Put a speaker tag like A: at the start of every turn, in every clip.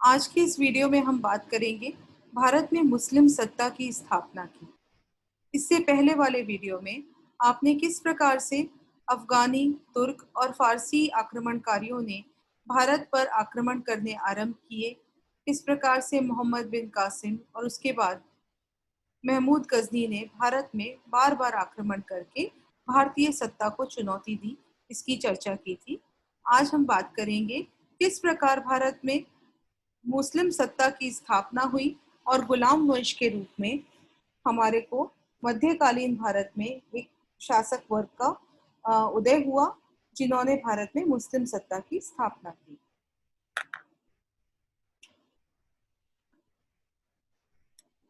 A: आज की इस वीडियो में हम बात करेंगे भारत में मुस्लिम सत्ता की स्थापना की। इससे पहले वाले वीडियो में आपने किस प्रकार से अफगानी, तुर्क और फारसी आक्रमणकारियों ने भारत पर आक्रमण करने आरंभ किए, किस प्रकार से मोहम्मद बिन कासिम और उसके बाद महमूद गजनी ने भारत में बार बार आक्रमण करके भारतीय सत्ता को चुनौती दी, इसकी चर्चा की थी। आज हम बात करेंगे किस प्रकार भारत में मुस्लिम सत्ता की स्थापना हुई और गुलाम वंश के रूप में हमारे को मध्यकालीन भारत में एक शासक वर्ग का उदय हुआ, जिन्होंने भारत में मुस्लिम सत्ता की स्थापना की।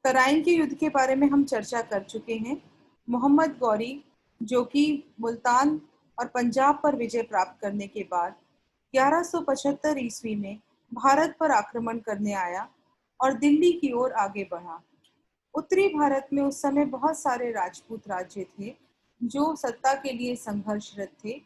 A: तराइन के युद्ध के बारे में हम चर्चा कर चुके हैं। मोहम्मद गौरी, जो कि मुल्तान और पंजाब पर विजय प्राप्त करने के बाद 1175 ईस्वी में भारत पर आक्रमण करने आया और दिल्ली की ओर आगे बढ़ा। उत्तरी भारत में उस समय बहुत सारे राजपूत राज्य थे जो सत्ता के लिए संघर्षरत थे।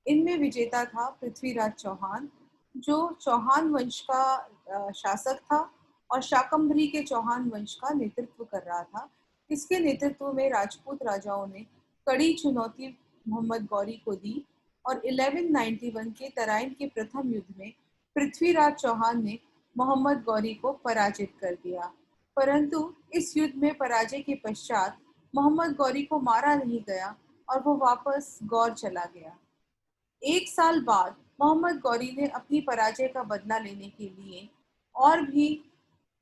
A: इनमें विजेता था पृथ्वीराज चौहान, जो चौहान वंश का शासक था और शाकंभरी के चौहान वंश का नेतृत्व कर रहा था। इसके नेतृत्व में राजपूत राजाओं ने कड़ी चुनौती मोहम्मद गौरी को दी और 1191 के तराइन के प्रथम युद्ध में पृथ्वीराज चौहान ने मोहम्मद गौरी को पराजित कर दिया। परंतु इस युद्ध में पराजय के पश्चात मोहम्मद गौरी को मारा नहीं गया और वो वापस गौर चला गया। एक साल बाद मोहम्मद गौरी ने अपनी पराजय का बदला लेने के लिए और भी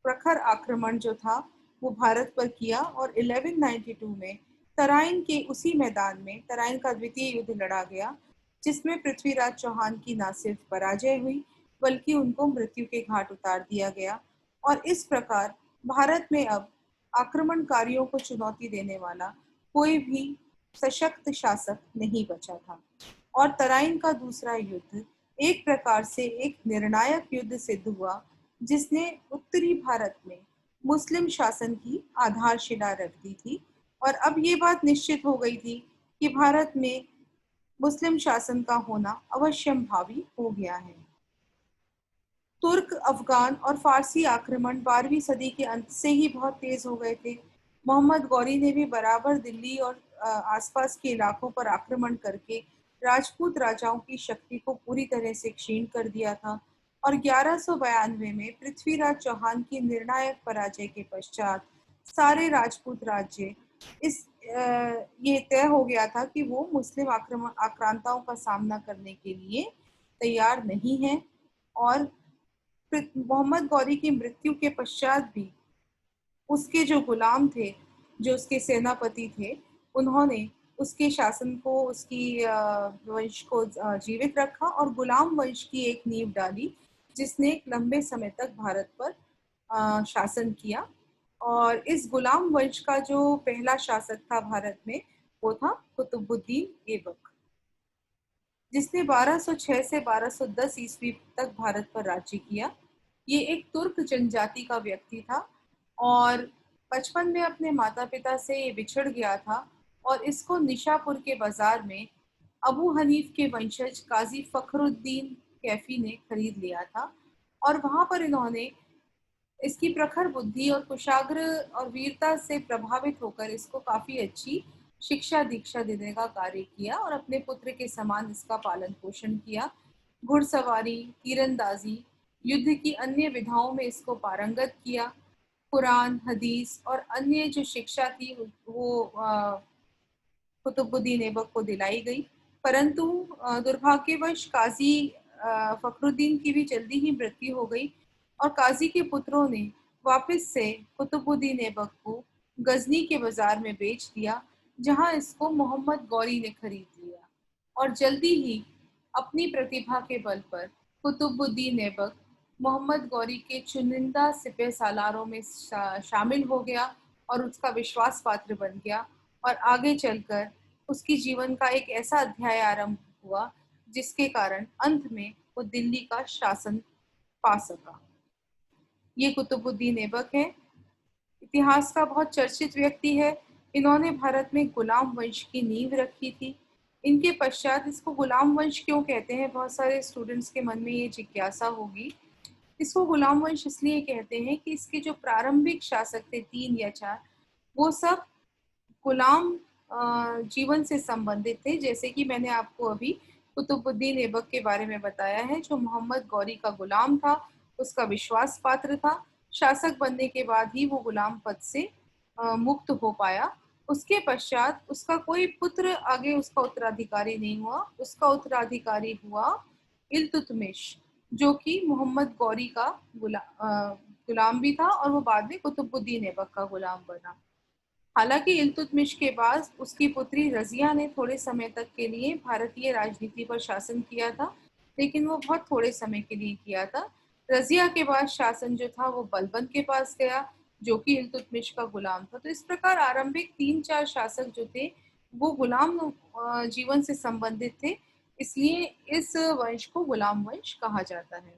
A: प्रखर आक्रमण जो था वो भारत पर किया और 1192 में तराइन के उसी मैदान में तराइन का द्वितीय युद्ध लड़ा गया, जिसमें पृथ्वीराज चौहान की न सिर्फ पराजय हुई बल्कि उनको मृत्यु के घाट उतार दिया गया। और इस प्रकार भारत में अब आक्रमणकारियों को चुनौती देने वाला कोई भी सशक्त शासक नहीं बचा था और तराइन का दूसरा युद्ध एक प्रकार से एक निर्णायक युद्ध सिद्ध हुआ, जिसने उत्तरी भारत में मुस्लिम शासन की आधारशिला रख दी थी। और अब ये बात निश्चित हो गई थी कि भारत में मुस्लिम शासन का होना अवश्यंभावी हो गया है। तुर्क, अफगान और फारसी आक्रमण 12वीं सदी के अंत से ही बहुत तेज हो गए थे। मोहम्मद गौरी ने भी बराबर दिल्ली और आसपास के इलाकों पर आक्रमण करके राजपूत राजाओं की शक्ति को पूरी तरह से क्षीण कर दिया था और 1192 में पृथ्वीराज चौहान की निर्णायक पराजय के पश्चात सारे राजपूत राज्य इस ये तय हो गया था कि वो मुस्लिम आक्रांताओं का सामना करने के लिए तैयार नहीं है। और मोहम्मद गौरी की मृत्यु के पश्चात भी उसके जो गुलाम थे, जो उसके सेनापति थे, उन्होंने उसके शासन को, उसकी वंश को जीवित रखा और गुलाम वंश की एक नींव डाली, जिसने एक लंबे समय तक भारत पर शासन किया। और इस गुलाम वंश का जो पहला शासक था भारत में, वो था कुतुबुद्दीन ऐबक, जिसने 1206 से 1210 ईस्वी तक भारत पर राज्य किया। ये एक तुर्क जनजाति का व्यक्ति था और बचपन में अपने माता पिता से ये बिछड़ गया था और इसको निशापुर के बाजार में अबू हनीफ के वंशज काजी फखरुद्दीन कैफी ने खरीद लिया था और वहां पर इन्होंने इसकी प्रखर बुद्धि और कुशाग्र और वीरता से प्रभावित होकर इसको काफी अच्छी शिक्षा दीक्षा देने का कार्य किया और अपने पुत्र के समान इसका पालन पोषण किया। घुड़सवारी, तीरंदाजी, युद्ध की अन्य विधाओं में इसको पारंगत किया। कुरान, हदीस और अन्य जो शिक्षा थी वो कुतुबुद्दीन ऐबक को दिलाई गई। परंतु दुर्भाग्यवश काजी फखरुद्दीन की भी जल्दी ही मृत्यु हो गई और काजी के पुत्रों ने वापस से कुतुबुद्दीन ऐबक को गजनी के बाजार में बेच दिया, जहां इसको मोहम्मद गौरी ने खरीद लिया और जल्दी ही अपनी प्रतिभा के बल पर कुतुबुद्दीन ऐबक मोहम्मद गौरी के चुनिंदा सिपह सालारों में शामिल हो गया और उसका विश्वास पात्र बन गया और आगे चलकर उसकी जीवन का एक ऐसा अध्याय आरंभ हुआ जिसके कारण अंत में वो दिल्ली का शासन पा सका। ये कुतुबुद्दीन ऐबक है, इतिहास का बहुत चर्चित व्यक्ति है। इन्होंने भारत में गुलाम वंश की नींव रखी थी। इनके पश्चात इसको गुलाम वंश क्यों कहते हैं, बहुत सारे स्टूडेंट्स के मन में ये जिज्ञासा होगी। इसको गुलाम वंश इसलिए कहते हैं कि इसके जो प्रारंभिक शासक थे 3 या 4, वो सब गुलाम जीवन से संबंधित थे। जैसे कि मैंने आपको अभी कुतुबुद्दीन ऐबक के बारे में बताया है, जो मोहम्मद गौरी का गुलाम था, उसका विश्वास पात्र था। शासक बनने के बाद ही वो गुलाम पद से मुक्त हो पाया। उसके पश्चात उसका कोई पुत्र आगे उसका उत्तराधिकारी नहीं हुआ। उसका उत्तराधिकारी हुआ इल्तुतमिश, जो कि मोहम्मद गौरी का गुलाम भी था, और वो बाद में कुतुबुद्दीन ऐबक का गुलाम बना। हालांकि इल्तुतमिश के बाद उसकी पुत्री रजिया ने थोड़े समय तक के लिए भारतीय राजनीति पर शासन किया था, लेकिन वो बहुत थोड़े समय के लिए किया था। रजिया के बाद शासन जो था वो बलबन के पास गया, जो कि इल्तुतमिश का गुलाम था। तो इस प्रकार आरंभिक 3-4 शासक जो थे वो गुलाम जीवन से संबंधित थे, इसलिए इस वंश को गुलाम वंश कहा जाता है।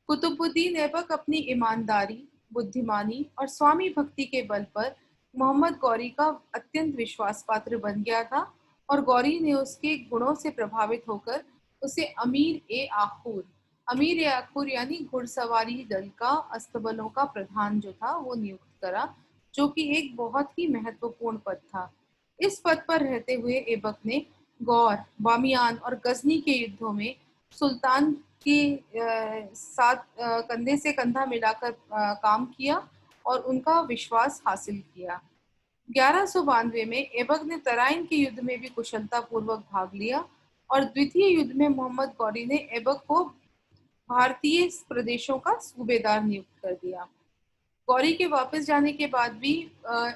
A: कुतुबुद्दीन ऐबक अपनी ईमानदारी, बुद्धिमानी और स्वामी भक्ति के बल पर मोहम्मद गौरी का अत्यंत विश्वास पात्र बन गया था, और गौरी ने उसके गुणों से प्रभावित होकर उसे अमीर ए आखुर यानी घुड़सवारी दल का अस्तबलों का प्रधान जो था वो नियुक्त करा, जो कि एक बहुत ही महत्वपूर्ण पद था। इस पद पर रहते हुए ऐबक ने गौर, बामियान और गजनी के युद्धों में सुल्तान के साथ कंधे से कंधा मिलाकर काम किया और उनका विश्वास हासिल किया। 1192 में ऐबक ने तराइन के युद्ध में भी कुशलता पूर्वक भाग लिया, और द्वितीय युद्ध में मोहम्मद गौरी ने ऐबक को भारतीय प्रदेशों का सूबेदार नियुक्त कर दिया। गौरी के वापस जाने के बाद भी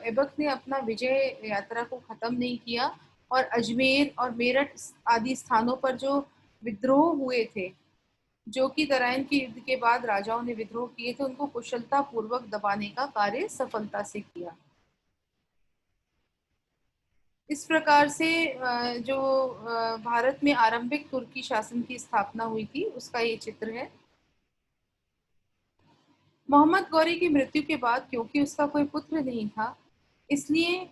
A: ऐबक ने अपना विजय यात्रा को खत्म नहीं किया, और अजमेर और मेरठ आदि स्थानों पर जो विद्रोह हुए थे, जो कि तराइन के युद्ध के बाद राजाओं ने विद्रोह किए थे, उनको कुशलता पूर्वक दबाने का कार्य सफलता से किया। इस प्रकार से जो भारत में आरंभिक तुर्की शासन की स्थापना हुई थी, उसका ये चित्र है। मोहम्मद गौरी की मृत्यु के बाद, क्योंकि उसका कोई पुत्र नहीं था, इसलिए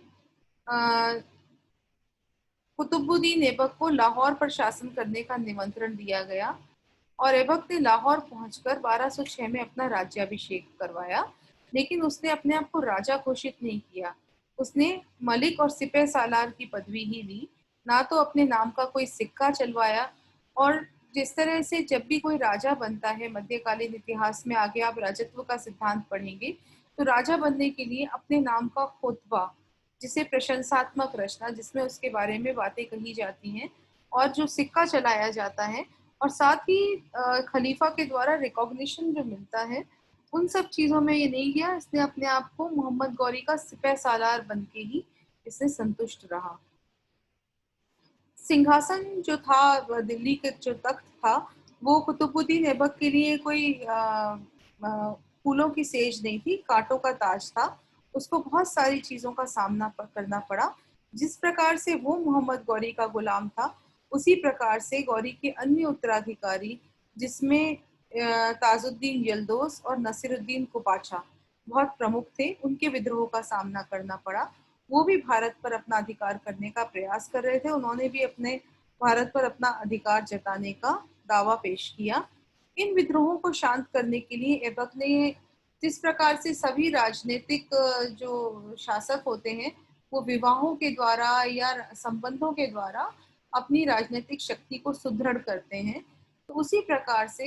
A: कुतुबुद्दीन ऐबक को लाहौर पर शासन करने का निमंत्रण दिया गया, और ऐबक ने लाहौर पहुंचकर 1206 में अपना राज्याभिषेक करवाया, लेकिन उसने अपने आप को राजा घोषित नहीं किया। उसने मलिक और सिपह सालार की पदवी ही ली, ना तो अपने नाम का कोई सिक्का चलवाया। और जिस तरह से जब भी कोई राजा बनता है मध्यकालीन इतिहास में, आगे आप राजत्व का सिद्धांत पढ़ेंगे, तो राजा बनने के लिए अपने नाम का खुतबा, जिसे प्रशंसात्मक रचना, जिसमें उसके बारे में बातें कही जाती हैं, और जो सिक्का चलाया जाता है, और साथ ही खलीफा के द्वारा रिकॉग्निशन जो मिलता है, उन सब चीजों में ये नहीं गया। इसने अपने आप को मोहम्मद गौरी का सिपह सालार बन के ही इससे संतुष्ट रहा। सिंहासन जो था, दिल्ली के जो तख्त था, वो कुतुबुद्दीन ऐबक के लिए कोई फूलों की सेज नहीं थी, कांटों का ताज था। उसको बहुत सारी चीजों का सामना करना पड़ा। जिस प्रकार से वो मोहम्मद गौरी का गुलाम था, उसी प्रकार से गौरी के अन्य उत्तराधिकारी, जिसमें ताजुद्दीन यल्दोस और नसीरुद्दीन कुपाचा बहुत प्रमुख थे, उनके विद्रोह का सामना करना पड़ा। वो भी भारत पर अपना अधिकार करने का प्रयास कर रहे थे। उन्होंने भी अपने भारत पर अपना अधिकार जताने का दावा पेश किया। इन विद्रोहों को शांत करने के लिए ऐबक ने, जिस प्रकार से सभी राजनीतिक जो शासक होते हैं, वो विवाहों के द्वारा या संबंधों के द्वारा अपनी राजनीतिक शक्ति को सुदृढ़ करते हैं, तो उसी प्रकार से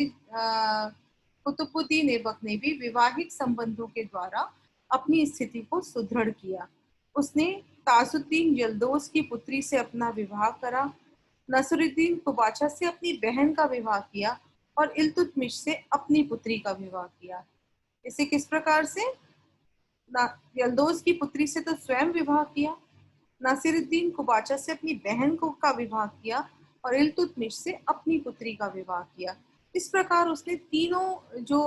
A: कुतुबुद्दीन ऐबक ने भी विवाहिक संबंधों के द्वारा अपनी स्थिति को सुदृढ़ किया। उसने ताजुद्दीन यल्दोस की पुत्री से अपना विवाह करा, नसरुद्दीन कुबाचा से अपनी बहन का विवाह किया, और इल्तुतमिश से अपनी पुत्री का विवाह किया। इसे किस प्रकार से? यल्दोस की पुत्री से तो स्वयं विवाह किया, नासिरुद्दीन कुबाचा से अपनी बहन को का विवाह किया, और इल्तुतमिश से अपनी पुत्री का विवाह किया। इस प्रकार उसने तीनों जो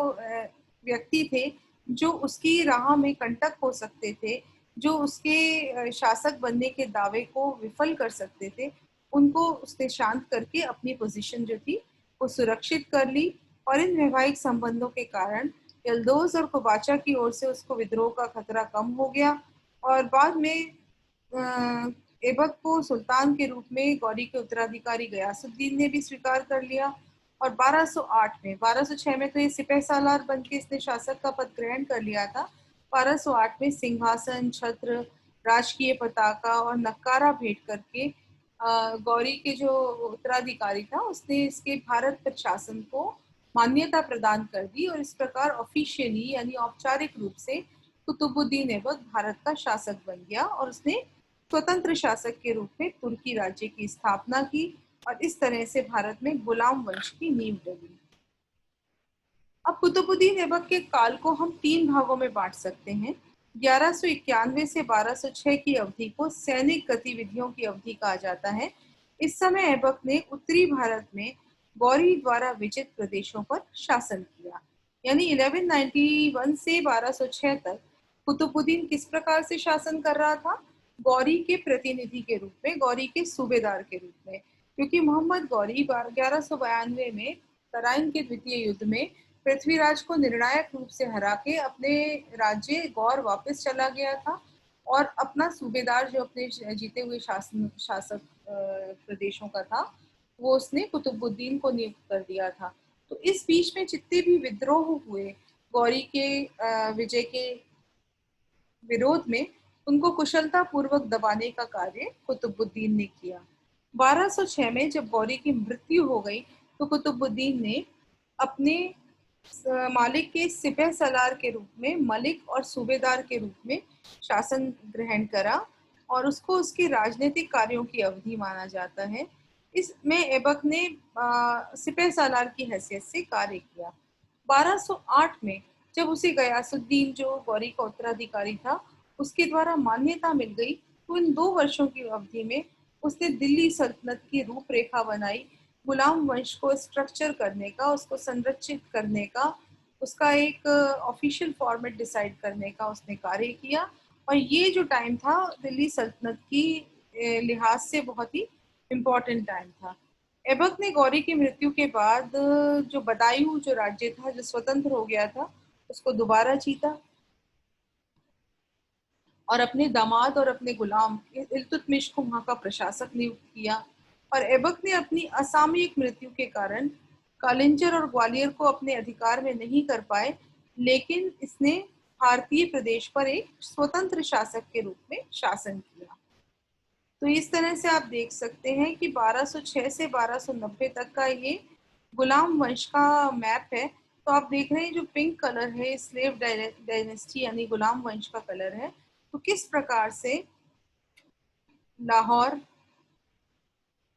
A: व्यक्ति थे, जो उसकी राह में कंटक हो सकते थे, जो उसके शासक बनने के दावे को विफल कर सकते थे, उनको उसने शांत करके अपनी पोजीशन जो थी वो सुरक्षित कर ली। और इन वैवाहिक संबंधों के कारण यल्दोज और कुबाचा की ओर से उसको विद्रोह का खतरा कम हो गया, और बाद में ऐबक को सुल्तान के रूप में गौरी के उत्तराधिकारी गयासुद्दीन ने भी स्वीकार कर लिया। और 1206 में तो ये सिपह सालार बन के इसने शासक का पद ग्रहण कर लिया था। 1208 में सिंहासन, छत्र, राजकीय पताका और नक्कारा भेंट करके गौरी के जो उत्तराधिकारी था उसने इसके भारत पर शासन को मान्यता प्रदान कर दी और इस प्रकार ऑफिशियली यानी औपचारिक रूप से कुतुबुद्दीन ऐबक भारत का शासक बन गया और उसने स्वतंत्र शासक के रूप में तुर्की राज्य की स्थापना की और इस तरह से भारत में गुलाम वंश की नींव डली। अब कुतुबुद्दीन ऐबक के काल को हम 3 भागों में बांट सकते हैं। 1191 से 1206 की अवधि को सैनिक गतिविधियों की अवधि कहा जाता है। इस समय ऐबक ने उत्तरी भारत में गौरी द्वारा विजित प्रदेशों पर शासन किया। यानी 1191 से 1206 तक कुतुबुद्दीन किस प्रकार से शासन कर रहा था? गौरी के प्रतिनिधि के रूप में, गौरी के सूबेदार के रूप में, क्योंकि मोहम्मद गौरी 1192 में तराइन के द्वितीय युद्ध में पृथ्वीराज को निर्णायक रूप से हरा के अपने राज्य गौर वापस चला गया था और अपना सूबेदार जो अपने जीते हुए शासक प्रदेशों का था वो उसने कुतुबुद्दीन को नियुक्त कर दिया था। तो इस बीच में जितने भी विद्रोह हुए गौरी के विजय के विरोध में, उनको कुशलता पूर्वक दबाने का कार्य कुतुबुद्दीन ने किया। 1206 में जब गौरी की मृत्यु हो गई तो कुतुबुद्दीन ने अपने मालिक के सिपह सलार के रूप में मलिक और सूबेदार के रूप में शासन ग्रहण करा और उसको उसके राजनीतिक कार्यों की अवधि माना जाता है। इसमें ऐबक ने सिपह सालार की हैसियत से कार्य किया। 1208 में जब उसे गयासुद्दीन जो गौरी का उत्तराधिकारी था उसके द्वारा मान्यता मिल गई तो इन 2 वर्षों की अवधि में उसने दिल्ली सल्तनत की रूपरेखा बनाई, गुलाम वंश को स्ट्रक्चर करने का, उसको संरक्षित करने का, उसका एक ऑफिशियल फॉर्मेट डिसाइड करने का उसने कार्य किया। और ये जो टाइम था दिल्ली सल्तनत की लिहाज से बहुत ही इम्पोर्टेंट टाइम था। ऐबक ने गौरी की मृत्यु के बाद जो बदायूं जो राज्य था जो स्वतंत्र हो गया था उसको दोबारा जीता और अपने दामाद और अपने गुलाम इल्तुतमिश को वहां का प्रशासक नियुक्त किया। और ऐबक ने अपनी असामयिक मृत्यु के कारण कालिंजर और ग्वालियर को अपने अधिकार में नहीं कर पाए, लेकिन इसने भारतीय प्रदेश पर एक स्वतंत्र शासक के रूप में शासन किया। तो इस तरह से आप देख सकते हैं कि 1206 से 1290 तक का ये गुलाम वंश का मैप है। तो आप देख रहे हैं जो पिंक कलर है स्लेव डायनेस्टी यानी गुलाम वंश का कलर है। तो किस प्रकार से लाहौर,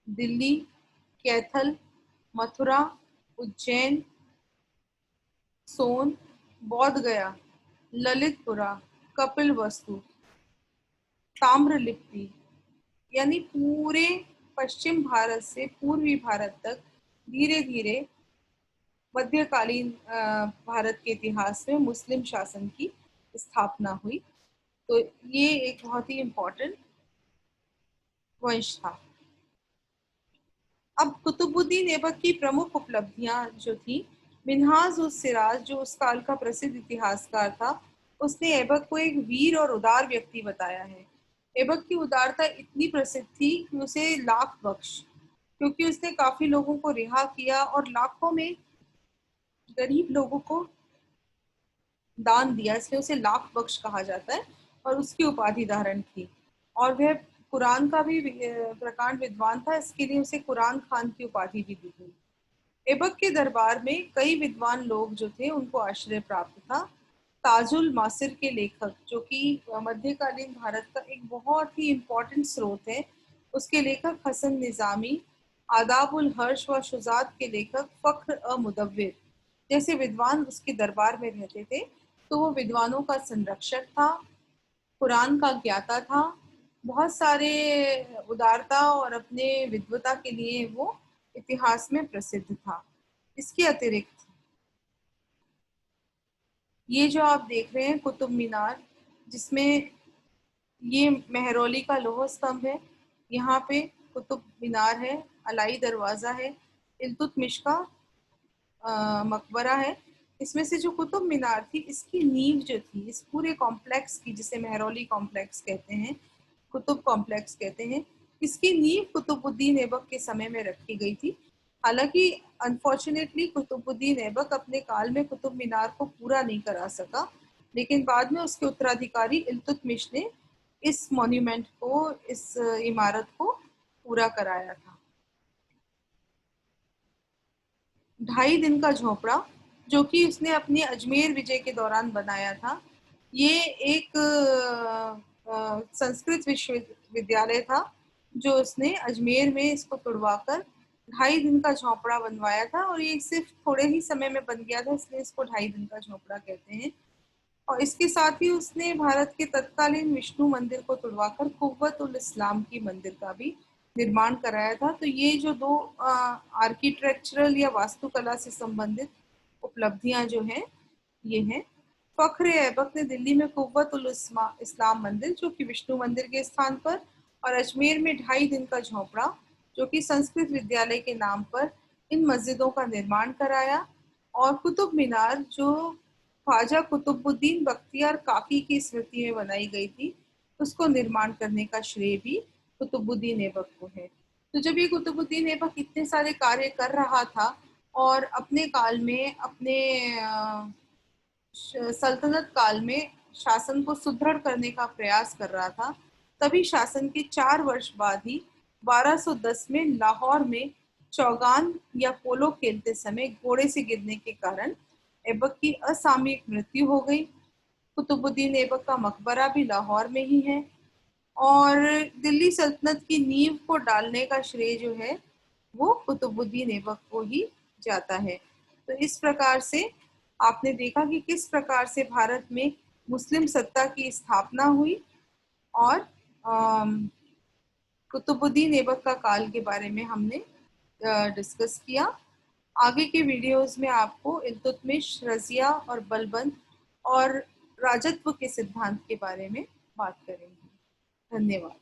A: दिल्ली, कैथल, मथुरा, उज्जैन, सोन, बोध गया, ललितपुरा, कपिलवस्तु, ताम्रलिप्ति यानी पूरे पश्चिम भारत से पूर्वी भारत तक धीरे धीरे मध्यकालीन भारत के इतिहास में मुस्लिम शासन की स्थापना हुई। तो ये एक बहुत ही इम्पोर्टेंट वंश था। अब कुतुबुद्दीन ऐबक की प्रमुख उपलब्धियां जो थी, मिन्हाज उस सिराज जो उस काल का प्रसिद्ध इतिहासकार था, उसने ऐबक को एक वीर और उदार व्यक्ति बताया है। ऐबक की उदारता इतनी प्रसिद्ध थी कि उसे लाख बख्श, क्योंकि उसने काफी लोगों को रिहा किया और लाखों में गरीब लोगों को दान दिया, इसलिए उसे लाख बख्श कहा जाता है और उसकी उपाधि धारण की। और वह कुरान का भी प्रकांड विद्वान था, इसके लिए उसे कुरान खान की उपाधि भी दी गई। ऐबक के दरबार में कई विद्वान लोग जो थे उनको आश्रय प्राप्त था। ताजुल मासिर के लेखक जो कि मध्यकालीन भारत का एक बहुत ही इम्पोर्टेंट स्रोत है, उसके लेखक हसन निजामी, आदाबुल हर्ष व शुजात के लेखक फख्र अ मुदव्विर जैसे विद्वान उसके दरबार में रहते थे। तो वो विद्वानों का संरक्षक था, कुरान का ज्ञाता था, बहुत सारे उदारता और अपने विद्वता के लिए वो इतिहास में प्रसिद्ध था। इसके अतिरिक्त ये जो आप देख रहे हैं कुतुब मीनार, जिसमें ये मेहरौली का लौह स्तंभ है, यहाँ पे कुतुब मीनार है, अलाई दरवाजा है, इल्तुतमिश का मकबरा है। इसमें से जो कुतुब मीनार थी इसकी नींव जो थी इस पूरे कॉम्प्लेक्स की, जिसे मेहरौली कॉम्प्लेक्स कहते हैं, कुतुब कॉम्प्लेक्स कहते हैं, इसकी नींव कुतुबुद्दीन ऐबक के समय में रखी गई थी। हालांकि अनफॉर्चुनेटली कुतुबुद्दीन ऐबक अपने काल में कुतुब मीनार को पूरा नहीं करा सका, लेकिन बाद में उसके उत्तराधिकारी इल्तुतमिश ने इस मॉन्यूमेंट को, इस इमारत को पूरा कराया था। 2.5 दिन का झोपड़ा, जो कि उसने अपने अजमेर विजय के दौरान बनाया था, ये एक संस्कृत विश्वविद्यालय था जो उसने अजमेर में इसको तुड़वाकर 2.5 दिन का झोपड़ा बनवाया था, और ये सिर्फ थोड़े ही समय में बन गया था, इसलिए इसको 2.5 दिन का झोपड़ा कहते हैं। और इसके साथ ही उसने भारत के तत्कालीन विष्णु मंदिर को तुड़वाकर कुव्वत उल इस्लाम की मंदिर का भी निर्माण कराया था। तो ये जो दो आर्किटेक्चरल या वास्तुकला से संबंधित उपलब्धियां जो हैं, ये हैं। फख्र ऐबक ने दिल्ली में कुव्वत उल इस्लाम मंदिर, जो कि विष्णु मंदिर के स्थान पर, और अजमेर में 2.5 दिन का झोपड़ा, जो कि संस्कृत विद्यालय के नाम पर, इन मस्जिदों का निर्माण कराया। और कुतुब मीनार, जो ख्वाजा कुतुबुद्दीन बख्तियार काकी की स्मृति में बनाई गई थी, उसको निर्माण करने का श्रेय भी कुतुबुद्दीन ऐबक को है। तो जब ये कुतुबुद्दीन ऐबक इतने सारे कार्य कर रहा था और अपने काल में, अपने सल्तनत काल में शासन को सुदृढ़ करने का प्रयास कर रहा था, तभी शासन के 4 वर्ष बाद ही 1210 में लाहौर में चौगान या पोलो खेलते समय घोड़े से गिरने के कारण ऐबक की असामयिक मृत्यु हो गई। कुतुबुद्दीन ऐबक का मकबरा भी लाहौर में ही है, और दिल्ली सल्तनत की नींव को डालने का श्रेय जो है वो कुतुबुद्दीन ऐबक को ही जाता है। तो इस प्रकार से आपने देखा कि किस प्रकार से भारत में मुस्लिम सत्ता की स्थापना हुई, और कुतुबुद्दीन ऐबक का काल के बारे में हमने डिस्कस किया। आगे के वीडियोस में आपको इल्तुतमिश, रजिया और बलबंद और राजत्व के सिद्धांत के बारे में बात करेंगे। धन्यवाद।